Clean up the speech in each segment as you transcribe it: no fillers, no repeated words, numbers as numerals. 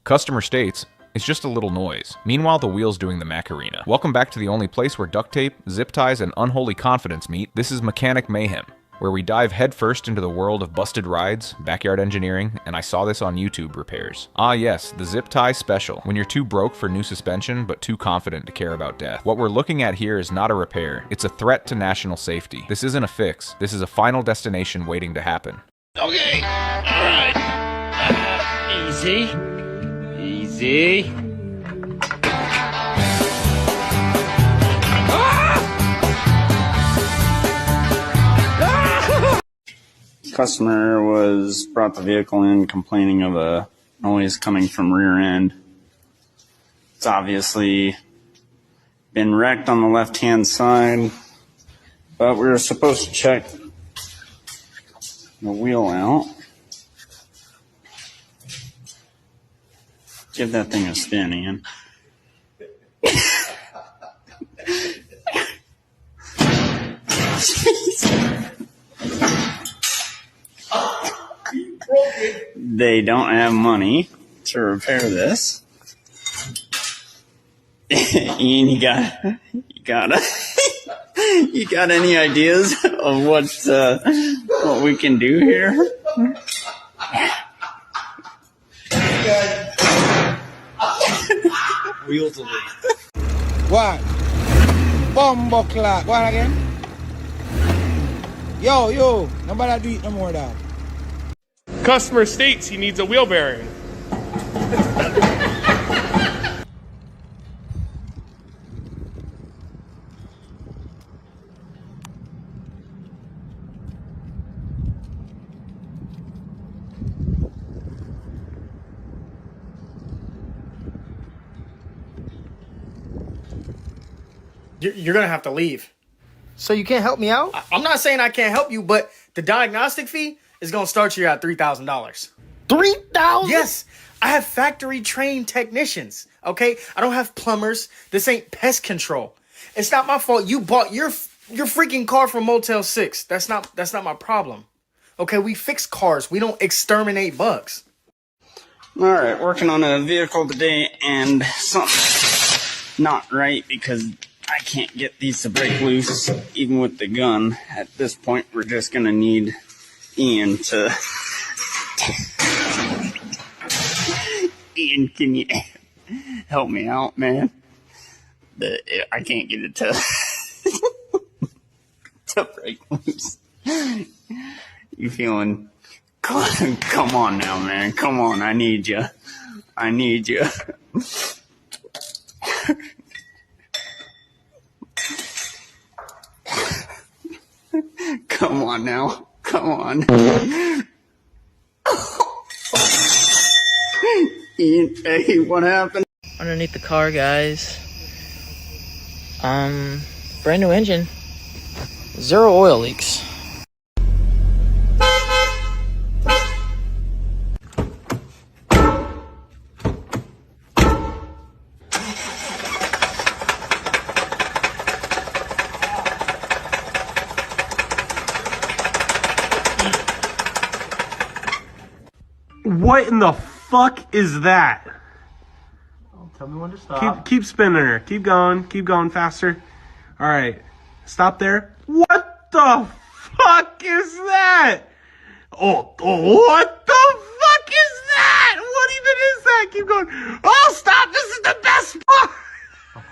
Customer states, it's just a little noise. Meanwhile, the wheel's doing the Macarena. Welcome back to the only place where duct tape, zip ties, and unholy confidence meet. This is Mechanic Mayhem, where we dive headfirst into the world of busted rides, backyard engineering, and I saw this on YouTube repairs. Ah yes, the zip tie special, when you're too broke for new suspension but too confident to care about death. What we're looking at here is not a repair, it's a threat to national safety. This isn't a fix, this is a final destination waiting to happen. Okay, alright. Easy. Easy. Customer brought the vehicle in complaining of a noise coming from rear end. It's obviously been wrecked on the left-hand side, but we were supposed to check the wheel out. Give that thing a spin, Ian. They don't have money to repair this. Ian, you got any ideas of what we can do here? Wheel delete. What? Bumbo clock. What again? Yo, nobody do it no more, dog. Customer states he needs a wheel bearing. You're gonna have to leave. So you can't help me out? I'm not saying I can't help you, but the diagnostic fee is gonna start you at $3,000. $3,000? Yes, I have factory trained technicians. Okay, I don't have plumbers. This ain't pest control. It's not my fault. You bought your freaking car from Motel 6. That's not my problem. Okay, we fix cars. We don't exterminate bugs. All right, working on a vehicle today, and something not right because I can't get these to break loose, even with the gun. At this point, we're just gonna need Ian to... Ian, can you help me out, man? I can't get it to break loose. You feeling... Come on now, man. Come on, I need you. Come on now. Come on. Ian, hey, what happened? Underneath the car, guys. Brand new engine. 0 oil leaks. What in the fuck is that? Tell me when to stop. Keep spinning her. Keep going faster. All right, stop there. What the fuck is that? Oh, what the fuck is that? What even is that? Keep going. Oh, stop! This is the best part.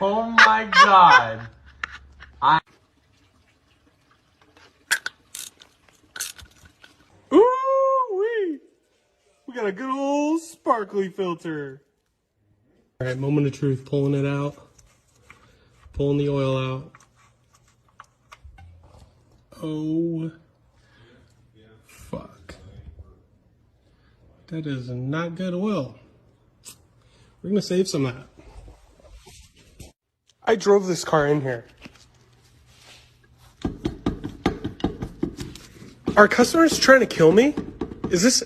Oh my god. Ooh-wee. We got a good old sparkly filter. All right, moment of truth, pulling it out. Pulling the oil out. Oh, fuck. That is not good oil. We're gonna save some of that. I drove this car in here. Are customers trying to kill me? Is this...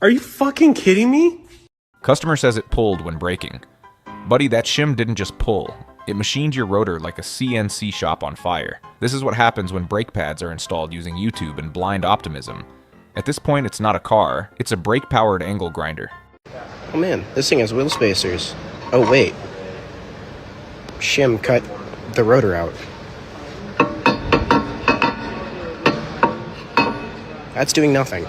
Are you fucking kidding me? Customer says it pulled when braking. Buddy, that shim didn't just pull. It machined your rotor like a CNC shop on fire. This is what happens when brake pads are installed using YouTube and blind optimism. At this point, it's not a car, it's a brake-powered angle grinder. Oh man, this thing has wheel spacers. Oh wait. Shim cut the rotor out. That's doing nothing.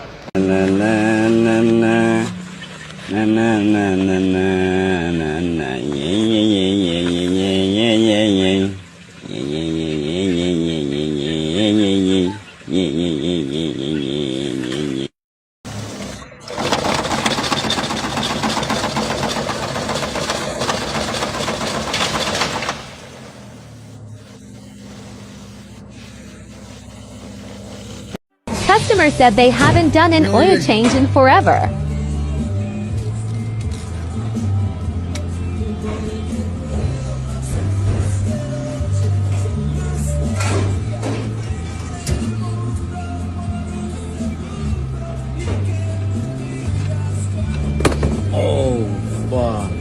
Customer said they haven't done an oil change in forever. Oh, fuck.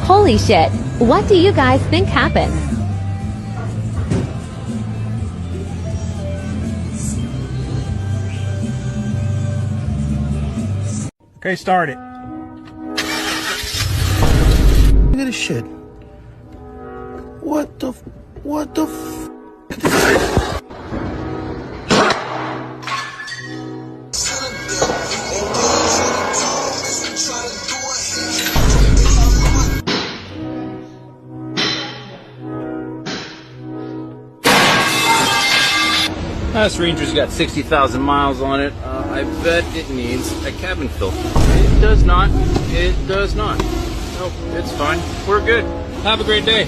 Holy shit, what do you guys think happened? Okay, start it. Look at this shit. What the This Ranger's got 60,000 miles on it. I bet it needs a cabin filter. It does not. It does not. Nope, it's fine. We're good. Have a great day.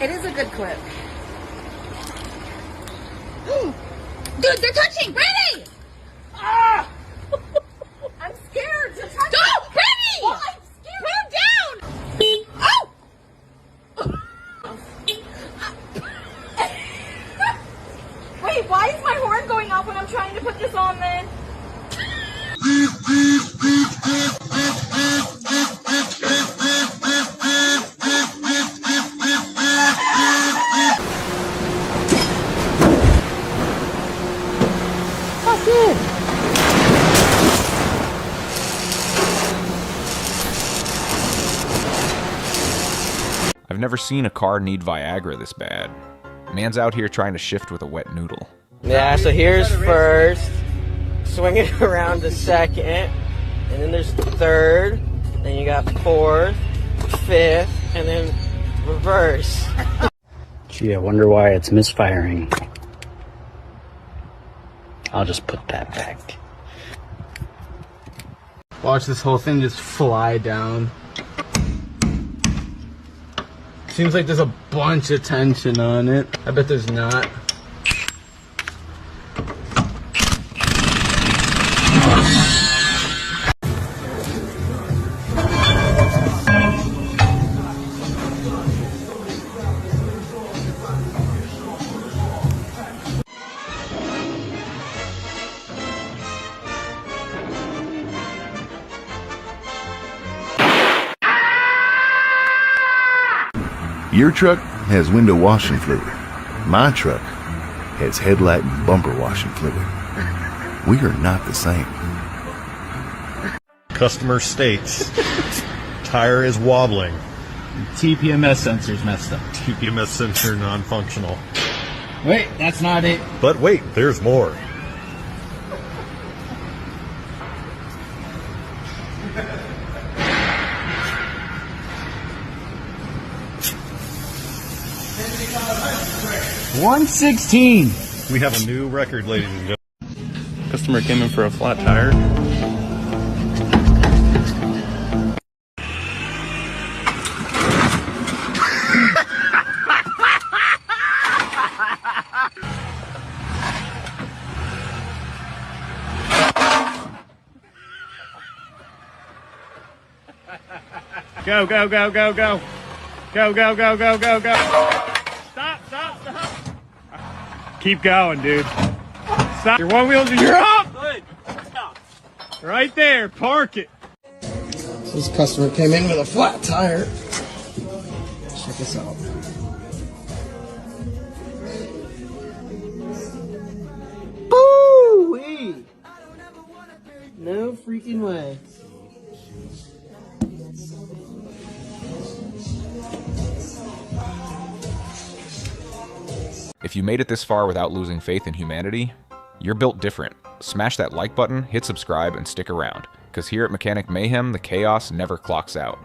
It is a good clip. Dude, they're touching! Brady! Ah! I'm scared! They're touching! Go! Brady! Oh, I'm scared! Put him down! Oh! Wait, why is my horn going off when I'm trying to put this on then? I've never seen a car need Viagra this bad. Man's out here trying to shift with a wet noodle. Yeah, so here's first, swing it around to second, and then there's third, then you got fourth, fifth, and then reverse. Gee, I wonder why it's misfiring. I'll just put that back. Watch this whole thing just fly down. Seems like there's a bunch of tension on it. I bet there's not. Your truck has window washing fluid. My truck has headlight and bumper washing fluid. We are not the same. Customer states tire is wobbling. TPMS sensor's messed up. TPMS sensor non-functional. Wait, that's not it. But wait, there's more. $116. We have a new record, ladies and gentlemen. Customer came in for a flat tire. Go, go, go, go, go. Go, go, go, go, go, go. Stop, stop, stop. Keep going, dude. Stop. Your one wheels and you're up. Good. Stop. Right there. Park it. This customer came in with a flat tire. Check this out. Boo-wee! No freaking way. If you made it this far without losing faith in humanity, you're built different. Smash that like button, hit subscribe, and stick around, because here at Mechanic Mayhem, the chaos never clocks out.